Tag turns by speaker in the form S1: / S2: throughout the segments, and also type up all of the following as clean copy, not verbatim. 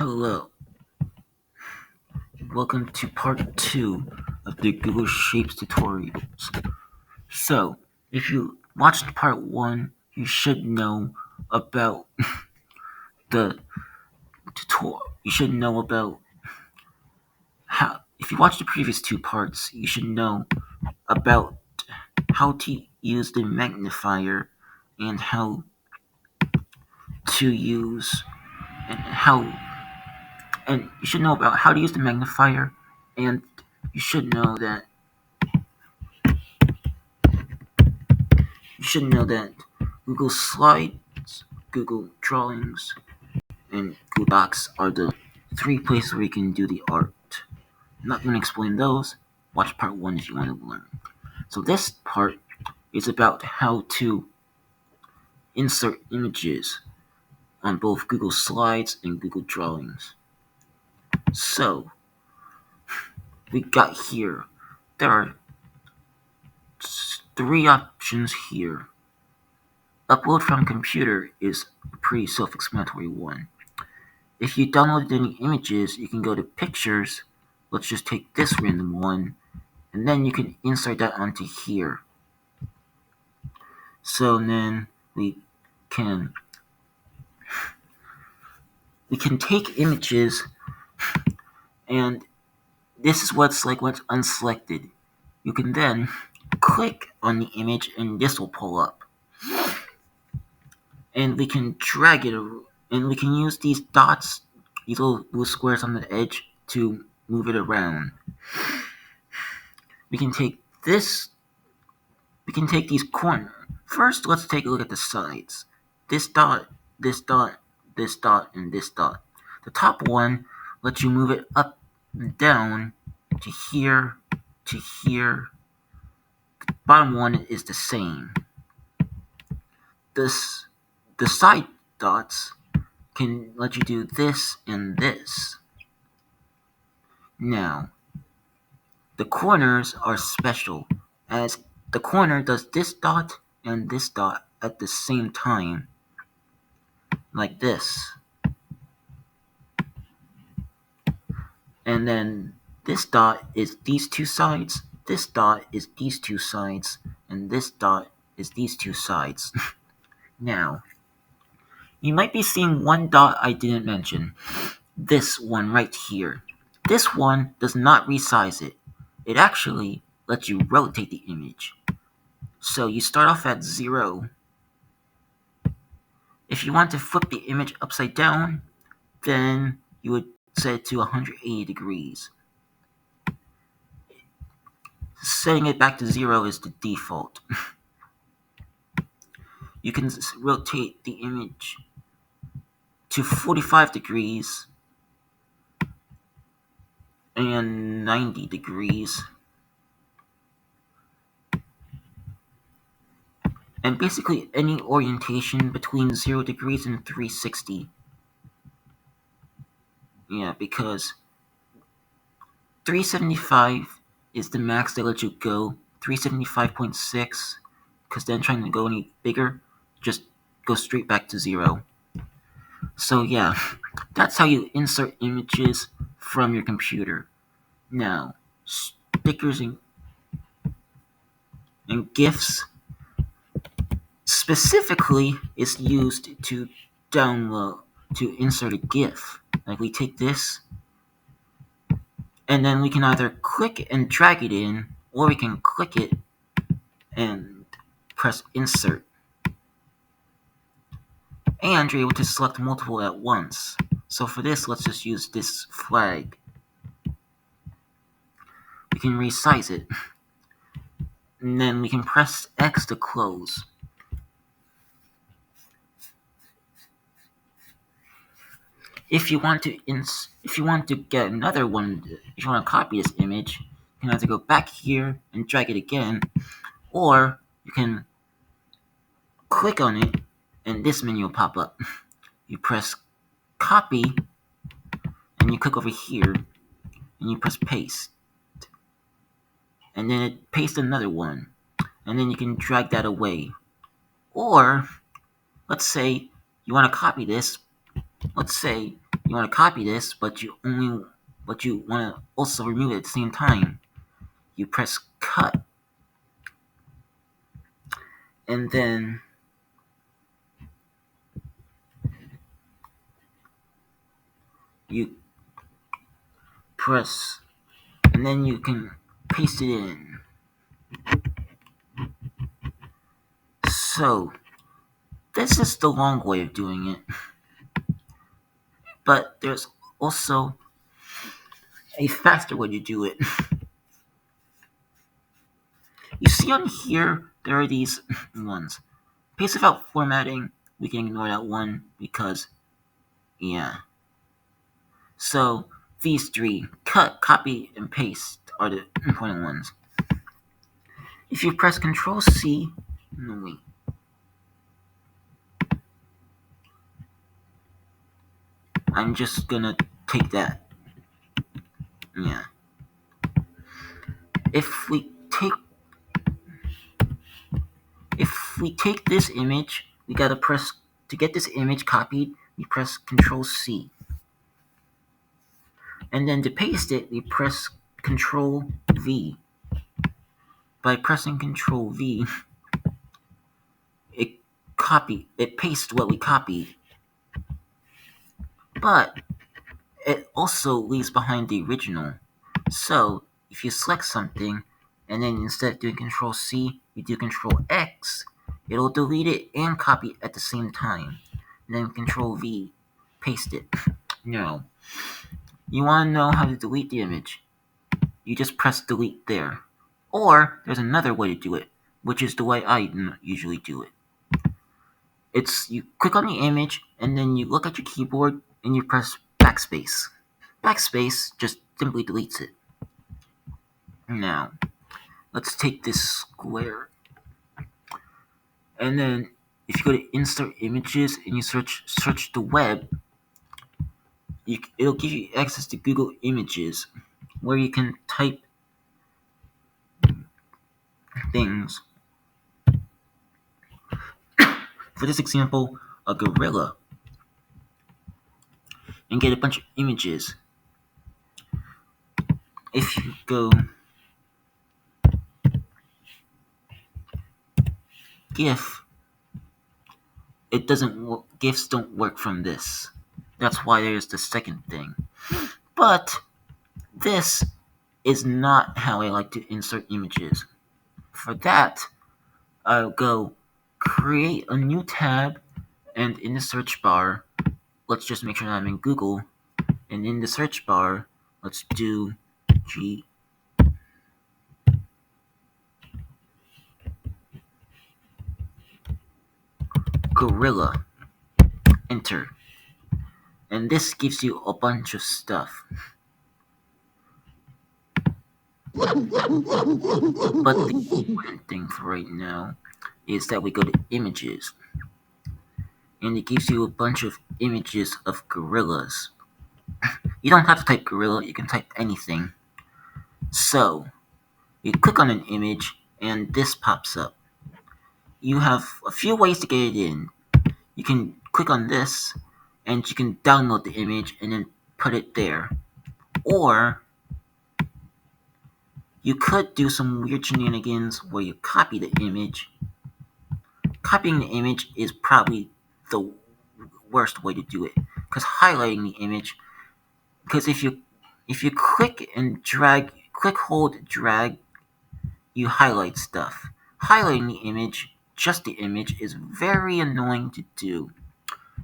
S1: Hello, welcome to part 2 of the Google Shapes tutorials. So, if you watched part 1, you should know about the tutorial. You should know about how, if you watched the previous 2 parts, you should know about how to use the magnifier and how to use, and how, and you should know about how to use the magnifier, and you should know that You should know that Google Slides, Google Drawings, and Google Docs are the 3 places where you can do the art. I'm not going to explain those. Watch part 1 if you want to learn. So this part is about how to insert images on both Google Slides and Google Drawings. So, we got here. There are 3 options here. Upload from computer is a pretty self-explanatory one. If you downloaded any images, you can go to pictures. Let's just take this random one, and then you can insert that onto here. So then we can take images, and this is what's unselected. You can then click on the image, and this will pull up. And we can drag it, and we can use these dots, these little squares on the edge, to move it around. We can take these corners. First, let's take a look at the sides. This dot, this dot, this dot, and this dot. The top one lets you move it up and down to here, to here. The bottom one is the same. The side dots can let you do this and this. Now, the corners are special, as the corner does this dot and this dot at the same time, like this. And then this dot is these 2 sides, this dot is these 2 sides, and this dot is these 2 sides. Now, you might be seeing one dot I didn't mention. This one right here. This one does not resize it. It actually lets you rotate the image. So you start off at 0. If you want to flip the image upside down, then you would set it to 180 degrees. Setting it back to 0 is the default. You can rotate the image to 45 degrees and 90 degrees. And basically any orientation between 0 degrees and 360. Yeah, because 375 is the max they let you go. 375.6, because then trying to go any bigger, just go straight back to 0. So yeah, that's how you insert images from your computer. Now, stickers and GIFs specifically is used to insert a GIF. Like we take this, and then we can either click and drag it in, or we can click it and press insert. And you're able to select multiple at once. So for this, let's just use this flag. We can resize it. And then we can press X to close. If you want to get another one, if you want to copy this image, you can either go back here and drag it again, or you can click on it and this menu will pop up. You press copy and you click over here and you press paste. And then it pastes another one. And then you can drag that away. Or, let's say you want to copy this Let's say you want to copy this, but you want to also remove it at the same time. You press cut, and then you press, and then you can paste it in. So this is the long way of doing it, but there's also a faster way to do it. You see on here, there are these ones. Paste without formatting, we can ignore that one because, yeah. So these three, cut, copy, and paste, are the important ones. If you press Control C, no wait. I'm just gonna take that. Yeah. If we take this image, we gotta press to get this image copied. We press Control C, and then to paste it, we press Control V. By pressing Control V, it pastes what we copied, but it also leaves behind the original. So if you select something, and then instead of doing Control C, you do Control X, it'll delete it and copy it at the same time. And then Control V, paste it. No. You want to know how to delete the image? You just press delete there. Or there's another way to do it, which is the way I usually do it. It's you click on the image and then you look at your keyboard and you press backspace. Backspace just simply deletes it. Now, let's take this square. And then if you go to insert images and you search the web, it'll give you access to Google Images where you can type things. For this example, a gorilla, and get a bunch of images. If you go GIF, it doesn't work. GIFs don't work from this. That's why there's the second thing. But this is not how I like to insert images. For that, I'll go create a new tab, and in the search bar, let's just make sure that I'm in Google, and in the search bar, let's do gorilla, enter, and this gives you a bunch of stuff. But the important thing for right now is that we go to images, and it gives you a bunch of images of gorillas. You don't have to type gorilla, you can type anything. So, you click on an image, and this pops up. You have a few ways to get it in. You can click on this, and you can download the image and then put it there. Or, you could do some weird shenanigans where you copy the image. Copying the image is probably the worst way to do it, because highlighting the image, because if you click and drag, click, hold, drag, you highlight stuff. Highlighting the image, just the image, is very annoying to do.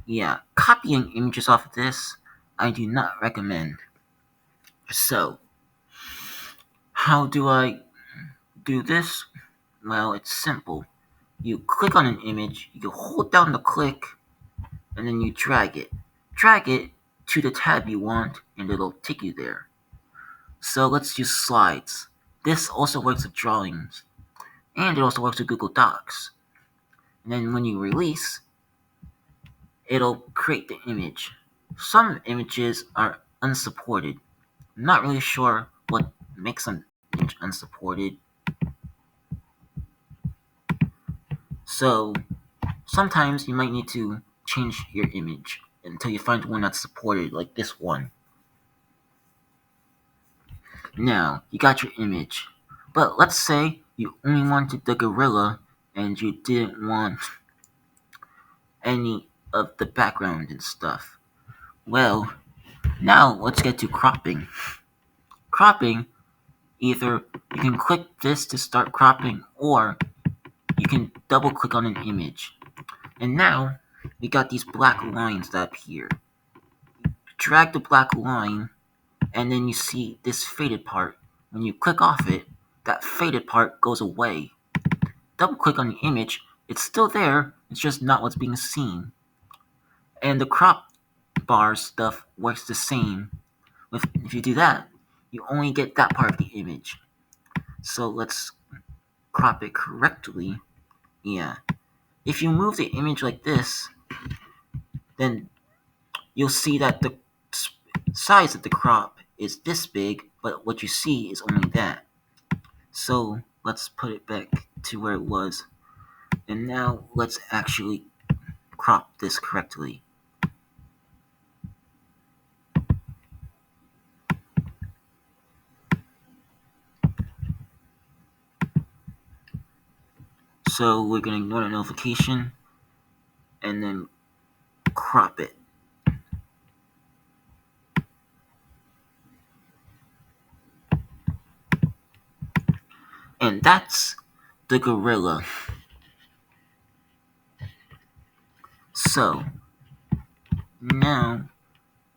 S1: Yeah, copying images off of this, I do not recommend. So, how do I do this? Well, it's simple. You click on an image, you hold down the click, and then you drag it. Drag it to the tab you want, and it'll take you there. So let's use slides. This also works with drawings, and it also works with Google Docs. And then when you release, it'll create the image. Some images are unsupported. I'm not really sure what makes an image unsupported. So sometimes you might need to change your image until you find one that's supported, like this one. Now, you got your image. But let's say you only wanted the gorilla and you didn't want any of the background and stuff. Well, now let's get to cropping. Cropping, either you can click this to start cropping or you can double click on an image. And now we got these black lines that appear. Drag the black line and then you see this faded part. When you click off it, that faded part goes away. Double click on the image, it's still there, it's just not what's being seen. And the crop bar stuff works the same. If you do that, you only get that part of the image. So let's crop it correctly. Yeah. If you move the image like this, then you'll see that the size of the crop is this big, but what you see is only that. So let's put it back to where it was. And now let's actually crop this correctly. So we're going to ignore the notification and then crop it. And that's the gorilla. So now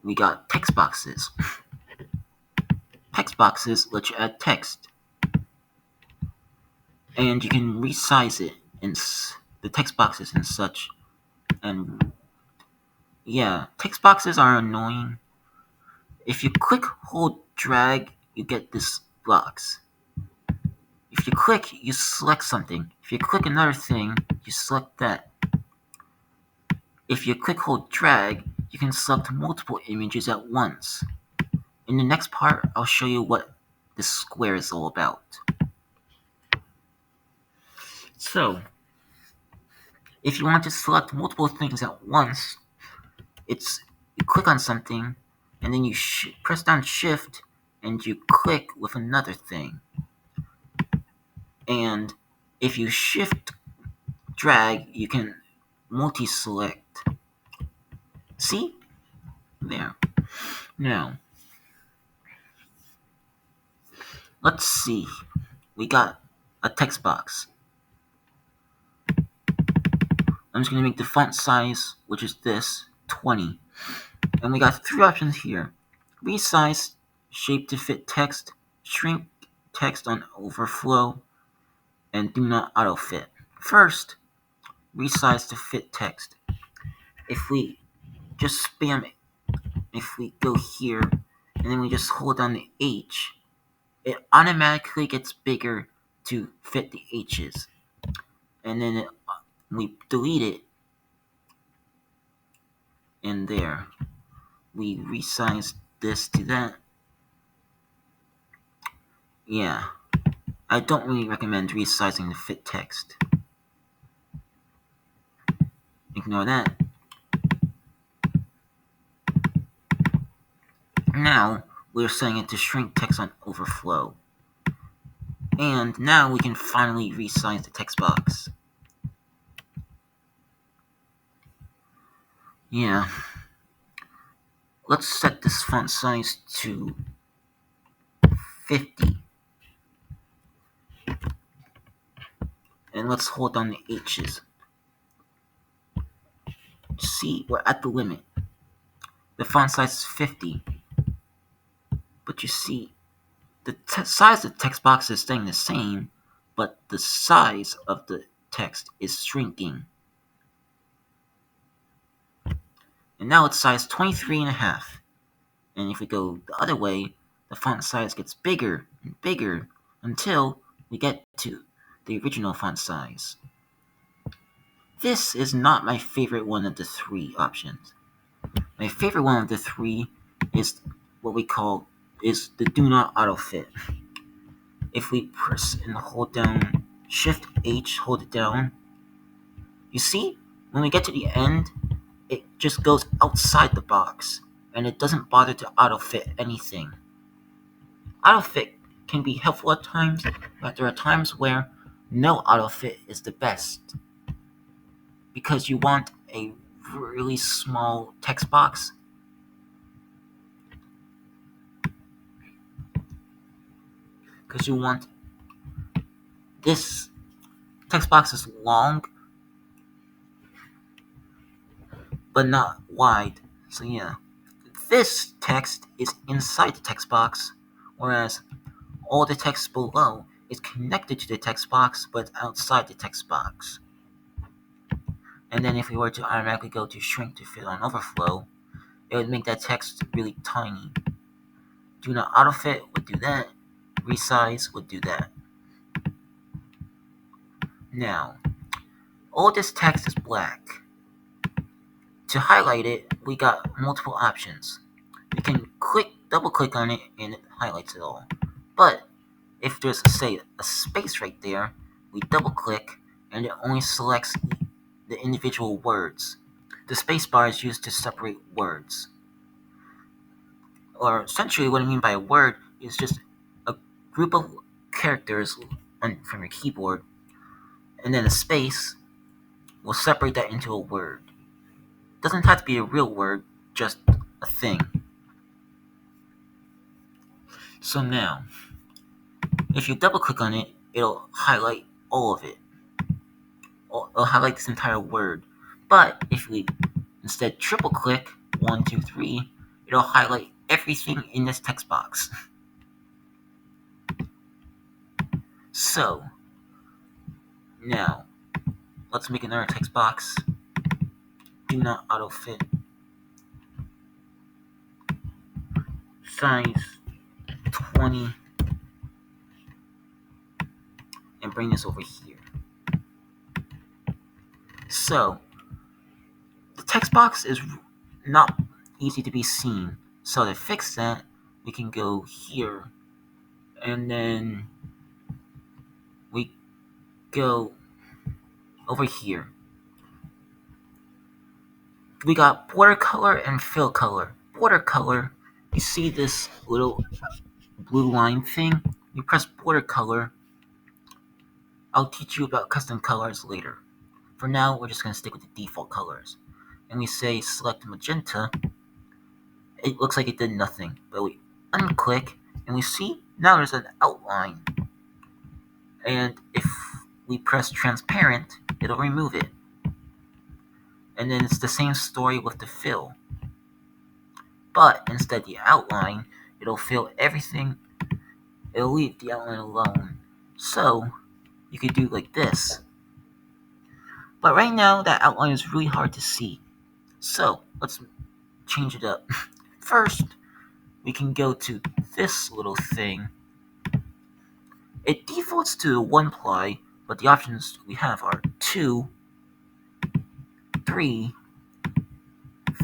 S1: we got text boxes. Text boxes let you add text. And you can resize it in the text boxes and such. And yeah, text boxes are annoying. If you click, hold, drag, you get this box. If you click, you select something. If you click another thing, you select that. If you click, hold, drag, you can select multiple images at once. In the next part, I'll show you what this square is all about. So, if you want to select multiple things at once, you click on something, and then you press down Shift, and you click with another thing. And if you Shift drag, you can multi-select. See? There. Now, let's see. We got a text box. I'm just going to make the font size, which is this, 20. And we got three options here. Resize, shape to fit text, shrink text on overflow, and do not auto-fit. First, resize to fit text. If we just spam it, if we go here, and then we just hold down the H, it automatically gets bigger to fit the H's. And then we delete it, and there. We resize this to that. Yeah, I don't really recommend resizing to fit text. Ignore that. Now, we're setting it to shrink text on overflow. And now we can finally resize the text box. Yeah. Let's set this font size to 50. And let's hold down the H's. See, we're at the limit. The font size is 50. But you see, the size of the text box is staying the same, but the size of the text is shrinking. And now it's size 23.5. And if we go the other way, the font size gets bigger and bigger until we get to the original font size. This is not my favorite one of the three options. My favorite one of the three is what we call is the do not auto fit. If we press and hold down Shift H, hold it down, you see when we get to the end, it just goes outside the box, and it doesn't bother to auto-fit anything. Auto-fit can be helpful at times, but there are times where no auto-fit is the best, because you want a really small text box. Because you want this text box is long, but not wide. So yeah, this text is inside the text box, whereas all the text below is connected to the text box, but outside the text box. And then if we were to automatically go to shrink to fit on overflow, it would make that text really tiny. Do not autofit would do that. Resize would do that. Now, all this text is black. To highlight it, we got multiple options. We can double click on it, and it highlights it all. But if there's, say, a space right there, we double click, and it only selects the individual words. The space bar is used to separate words. Or essentially, what I mean by a word is just a group of characters from your keyboard, and then a space will separate that into a word. Doesn't have to be a real word, just a thing. So now, if you double click on it, it'll highlight all of it. It'll highlight this entire word. But if we instead triple click 1, 2, 3, it'll highlight everything in this text box. So now, let's make another text box. Do not auto-fit. Size 20. And bring this over here. So, the text box is not easy to be seen. So to fix that, we can go here. And then we go over here. We got border color and fill color. Border color, you see this little blue line thing? You press border color. I'll teach you about custom colors later. For now, we're just going to stick with the default colors. And we say select magenta. It looks like it did nothing, but we unclick and we see now there's an outline. And if we press transparent, it'll remove it. And then it's the same story with the fill. But instead the outline, it'll fill everything. It'll leave the outline alone. So you could do like this. But right now that outline is really hard to see. So let's change it up. First, we can go to this little thing. It defaults to 1 ply, but the options we have are 2, 3,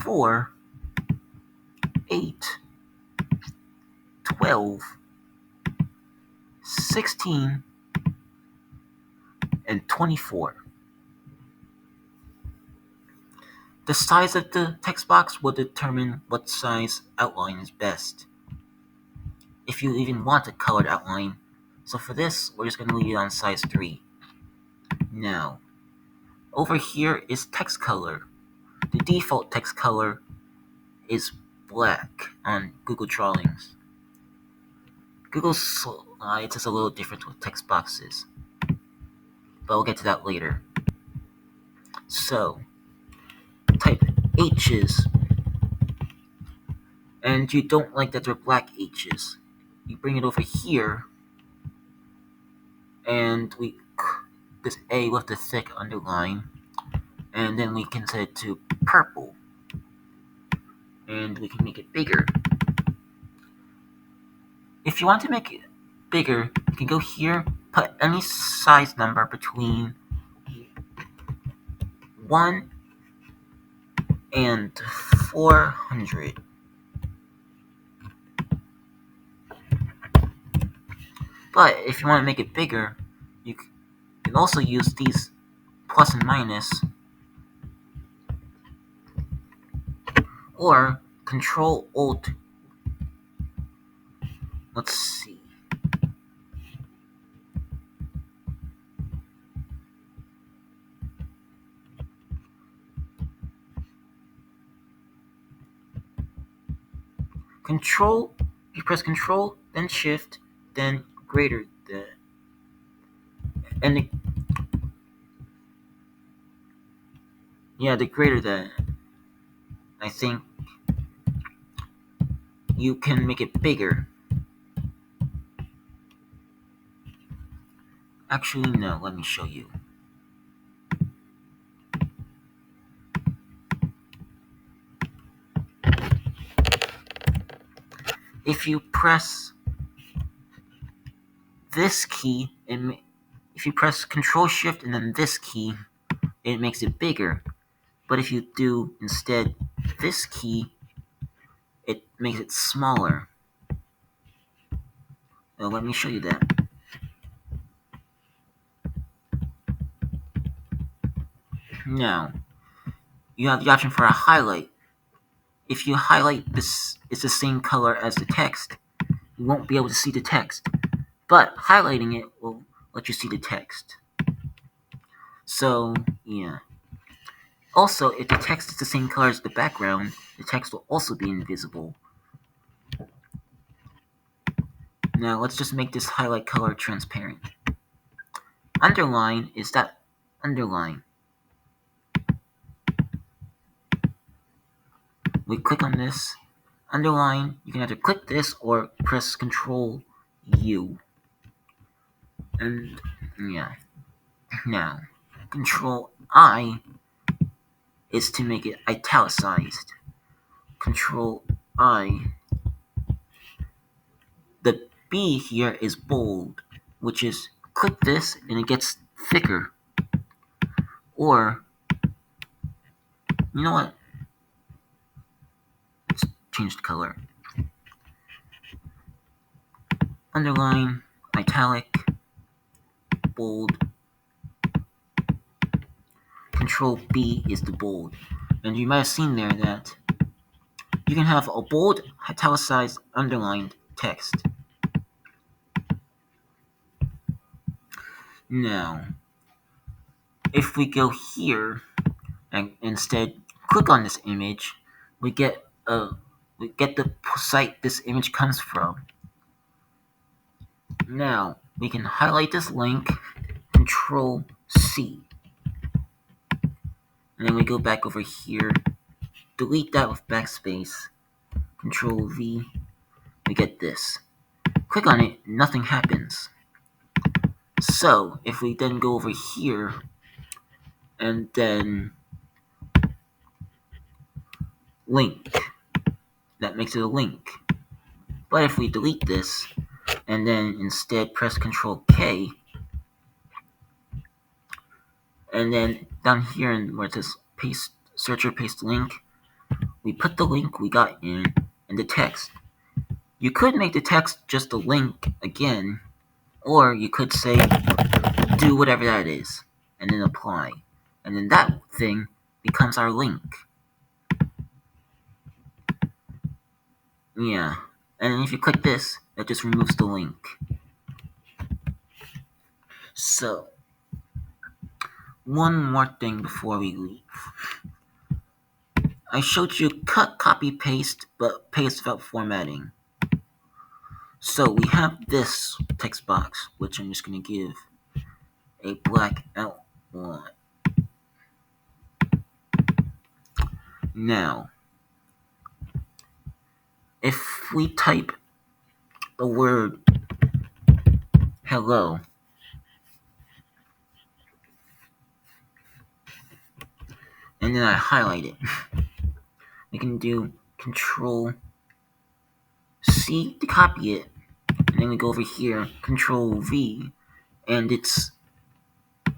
S1: 4, 8, 12, 16, and 24. The size of the text box will determine what size outline is best, if you even want a colored outline. So for this, we're just going to leave it on size 3. Now, over here is text color. The default text color is black on Google Drawings. Google Slides is a little different with text boxes, but we'll get to that later. So, type H's, and you don't like that they're black H's. You bring it over here, and this A with the thick underline, and then we can set it to purple, and we can make it bigger. If you want to make it bigger, you can go here, put any size number between 1 and 400. But if you want to make it bigger, you can also use these plus and minus or Control Alt. Let's see. Control. You press Control, then Shift, then greater than, and the greater than. I think you can make it bigger. Actually, no. Let me show you. If you press this key, if you press Control Shift and then this key, it makes it bigger. But if you do instead this key, it makes it smaller. Now let me show you that. Now, you have the option for a highlight. If you highlight this, it's the same color as the text. You won't be able to see the text. But highlighting it will let you see the text. So, yeah. Also, if the text is the same color as the background, the text will also be invisible. Now, let's just make this highlight color transparent. Underline is that underline. We click on this. Underline, you can either click this or press Control U. And, yeah. Now, Control I is to make it italicized. Control I. The B here is bold, which is click this and it gets thicker. Or, you know what? Let's change the color. Underline, italic, bold. Control B is the bold. And you might have seen there that you can have a bold, italicized, underlined text. Now, if we go here and instead click on this image, we get the site this image comes from. Now, we can highlight this link, Control C. And then we go back over here, delete that with backspace, Control V, we get this. Click on it, nothing happens. So, if we then go over here, and then link, that makes it a link. But if we delete this, and then instead press Control K, and then down here where it says paste, search or paste link, we put the link we got in the text. You could make the text just a link again, or you could say do whatever that is, and then apply. And then that thing becomes our link. Yeah. And then if you click this, that just removes the link. So, one more thing before we leave. I showed you cut, copy, paste, but paste without formatting. So we have this text box, which I'm just going to give a black outline. Now, if we type the word hello, and then I highlight it, we can do Control C to copy it, and then we go over here, Control V, and it's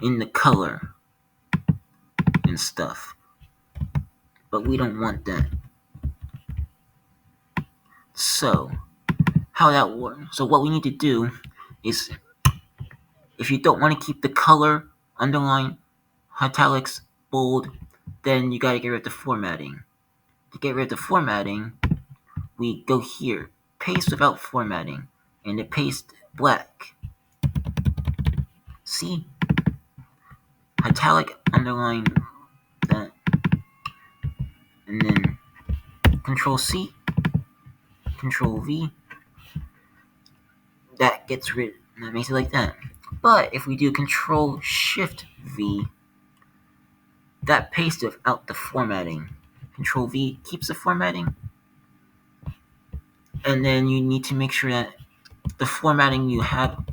S1: in the color and stuff. But we don't want that. So, how that works. So what we need to do is, if you don't want to keep the color, underline, italics, bold, then you gotta get rid of the formatting. to get rid of the formatting, we go here, paste without formatting, and it pastes black. See? Italic, underline that, and then Control C, Control V, that makes it like that. But if we do Control Shift V, that pastes without the formatting. Control V keeps the formatting, and then you need to make sure that the formatting you have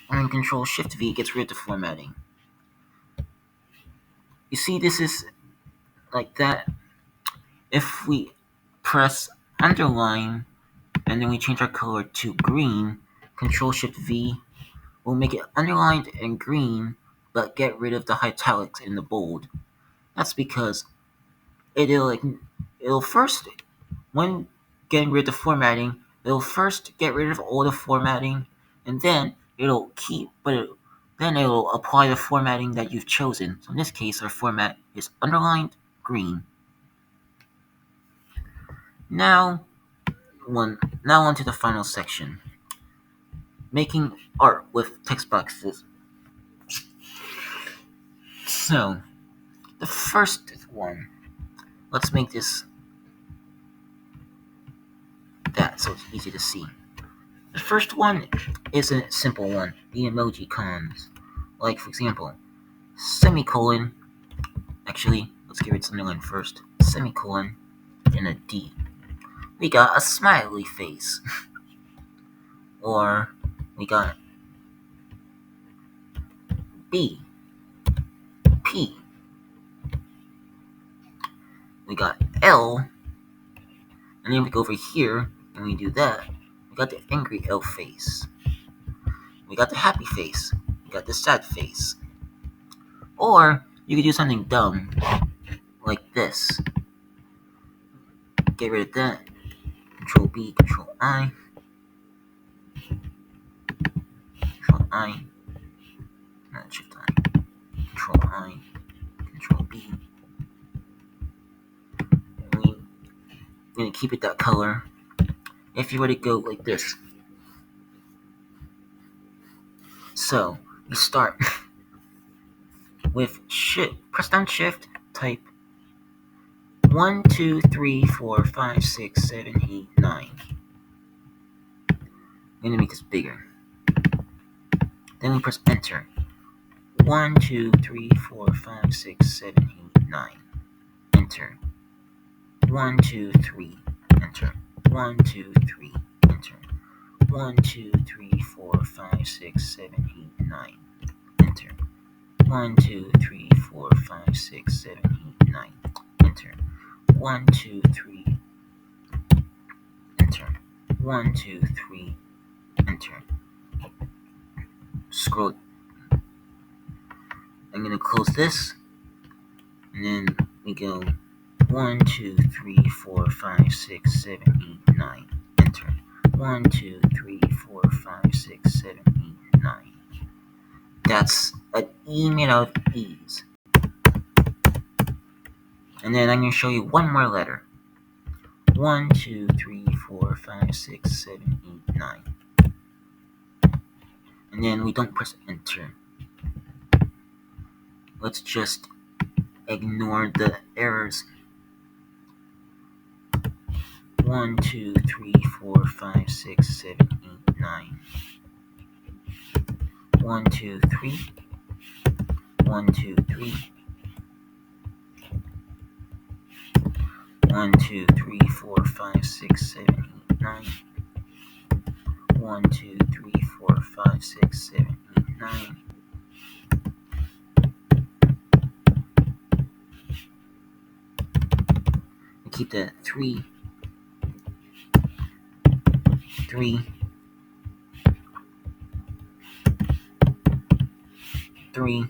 S1: on Control Shift V gets rid of the formatting. You see, this is like that. If we press underline and then we change our color to green, Control Shift V will make it underlined and green, but get rid of the italics and the bold. That's because it'll first, when getting rid of the formatting, it'll first get rid of all the formatting, and then it'll apply the formatting that you've chosen. So in this case, our format is underlined green. Now onto the final section. Making art with text boxes. So, the first one, let's make this that so it's easy to see. The first one is a simple one, the emoji cons. Like, for example, semicolon. Actually, let's get rid of underline first. Semicolon and a D. We got a smiley face. Or we got B, P. We got L. And then we go over here and we do that. We got the angry L face. We got the happy face. We got the sad face. Or you could do something dumb like this. Get rid of that. Control B, Control I. Control I. Not Shift I. Control I. Control B. And we're going to keep it that color. If you were to go like this. So, you start with press down Shift, type 1, 2, 3, 4, 5, 6, 7, 8, 9. I'm going to make this bigger. Then we press Enter. 1, 2, 3, 4, 5, 6, 7, 8, 9. Enter. 1, 2, 3. Enter. 1, 2, 3. Enter. 1, 2, 3, 4, 5, 6, 7, 8, 9. Enter. 1, 2, 3, 4, 5, 6, 7, 8, 9. Enter. 1, 2, 3. Enter. 1, 2, 3. Enter. Scroll. I'm going to close this. And then we go 1, 2, 3, 4, 5, 6, 7, 8, 9. Enter. 1, 2, 3, 4, 5, 6, 7, 8, 9. That's an E made out of E's. And then I'm going to show you one more letter. 1, 2, 3, 4, 5, 6, 7, 8, 9. And then we don't press Enter. Let's just ignore the errors. 1, 2, 3, 4, 5, 6, 7, 8, 9. 1, 2, 3. 1, 2, 3. 1, 2, 3, 4, 5, 6, 7, 8, 9. 1, 2, 3, 4, 5, 6, 7, 8, 9. We keep that 3, 3, 3,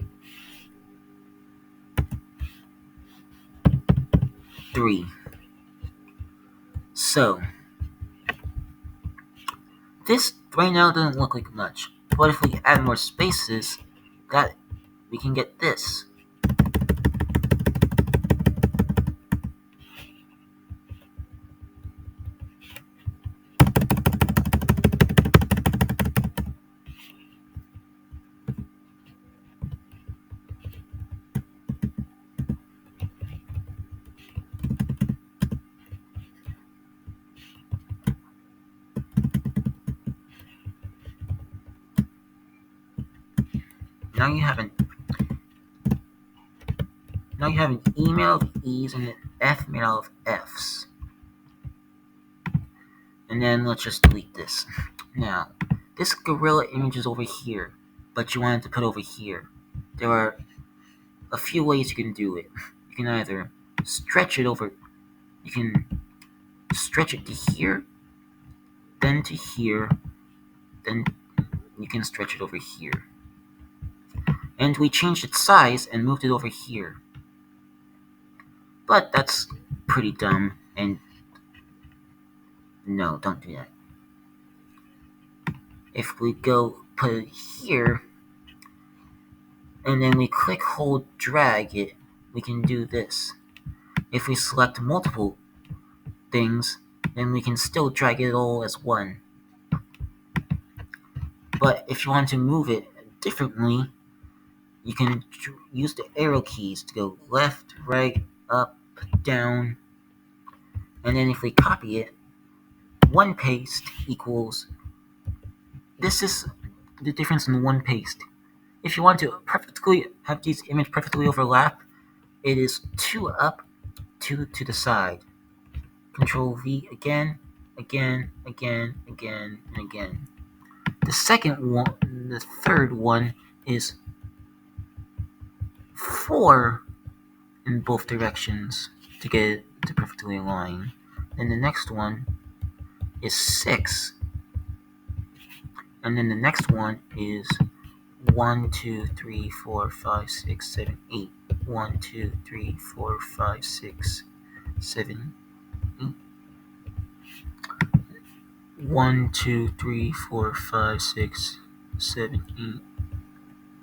S1: 3. So, this right now doesn't look like much, but if we add more spaces, that we can get this. now you have an E made out of E's and an F made out of F's. And then let's just delete this. Now, this gorilla image is over here, but you wanted to put over here. There are a few ways you can do it. You can either stretch it over, you can stretch it to here, then to here, then you can stretch it over here. And we changed its size and moved it over here. But that's pretty dumb, and no, don't do that. If we go put it here, and then we click, hold, drag it, we can do this. If we select multiple things, then we can still drag it all as one. But if you want to move it differently, you can use the arrow keys to go left, right, up, down, and then if we copy it, one paste equals, this is the difference in one paste. If you want to perfectly have these images perfectly overlap, it is 2 up, 2 to the side. Control V again, again, again, again, and again. The third one is 4 in both directions to get it to perfectly align. And the next one is 6. And then the next one is 1, 2, 3, 4, 5, 6, 7, 8. 1, 2, 3, 4, 5, 6, 7, 8. 1, 2, 3, 4, 5, 6, 7, 8,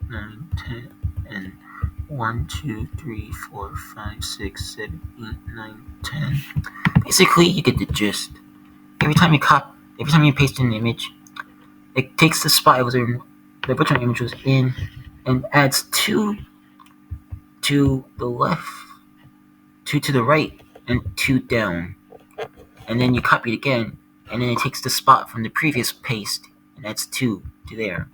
S1: 9, 10, and 1, 2, 3, 4, 5, 6, 7, 8, 9, 10. Basically, you get the gist. Every time you paste in an image, it takes the spot the original image was in, and adds 2 to the left, 2 to the right, and 2 down. And then you copy it again, and then it takes the spot from the previous paste and adds 2 to there.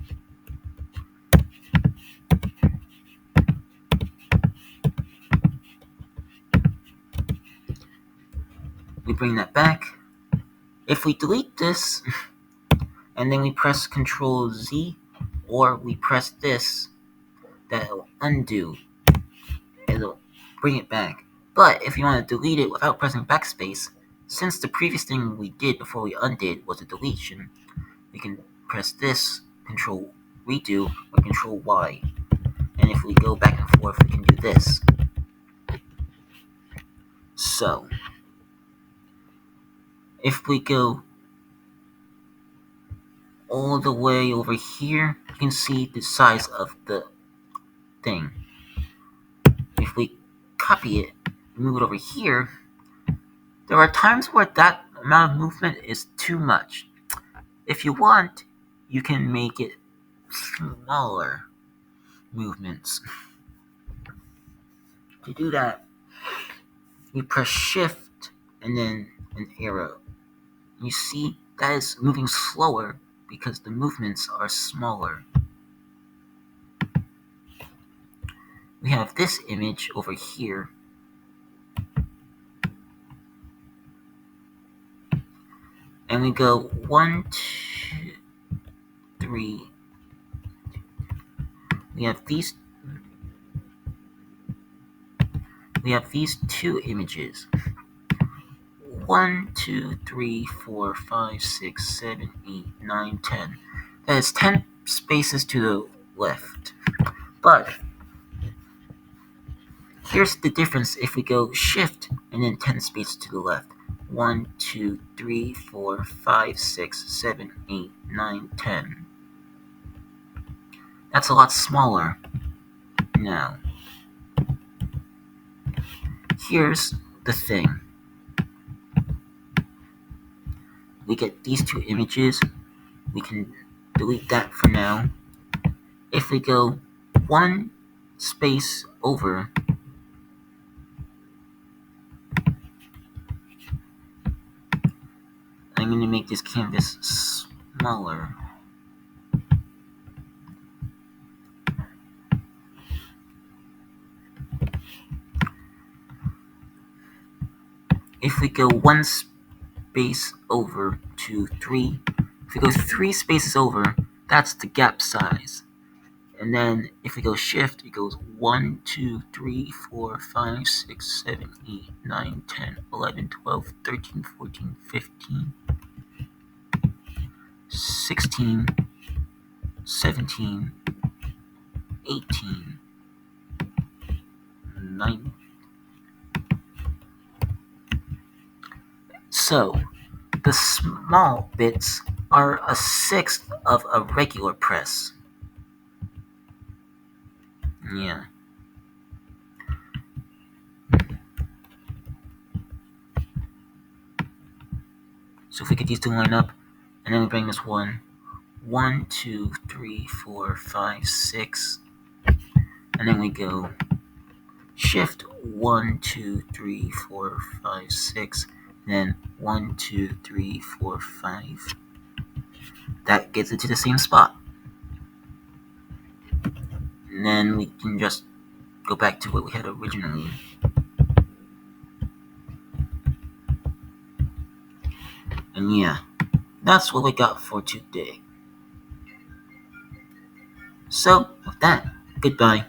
S1: We bring that back. If we delete this, and then we press Control Z, or we press this, that'll undo. It'll bring it back. But if you want to delete it without pressing backspace, since the previous thing we did before we undid was a deletion, we can press this, Control Redo, or Control Y. And if we go back and forth, we can do this. So, if we go all the way over here, you can see the size of the thing. If we copy it, move it over here, there are times where that amount of movement is too much. If you want, you can make it smaller movements. To do that, you press Shift and then an arrow. You see that is moving slower because the movements are smaller. We have this image over here. And we go 1, 2, 3. We have these 2 images. 1, 2, 3, 4, 5, 6, 7, 8, 9, 10. That is 10 spaces to the left. But here's the difference if we go Shift and then 10 spaces to the left. 1, 2, 3, 4, 5, 6, 7, 8, 9, 10. That's a lot smaller. Now, here's the thing. We get these 2 images. We can delete that for now. If we go 1 space over, I'm going to make this canvas smaller. go one space over to 3, if we go 3 spaces over, that's the gap size. And then if we go shift, it goes 1, 2, 3, 4, 5, 6, 7, 8, 9, 10, 11, 12, 13, 14, 15, 16, 17, 18, 19. So, the small bits are a sixth of a regular press. Yeah. So if we get these two line up, and then we bring this 1, 1, 2, 3, 4, 5, 6, and then we go shift 1, 2, 3, 4, 5, 6, and then 1, 2, 3, 4, 5. That gets it to the same spot. And then we can just go back to what we had originally. And yeah, that's what we got for today. So, with that, goodbye.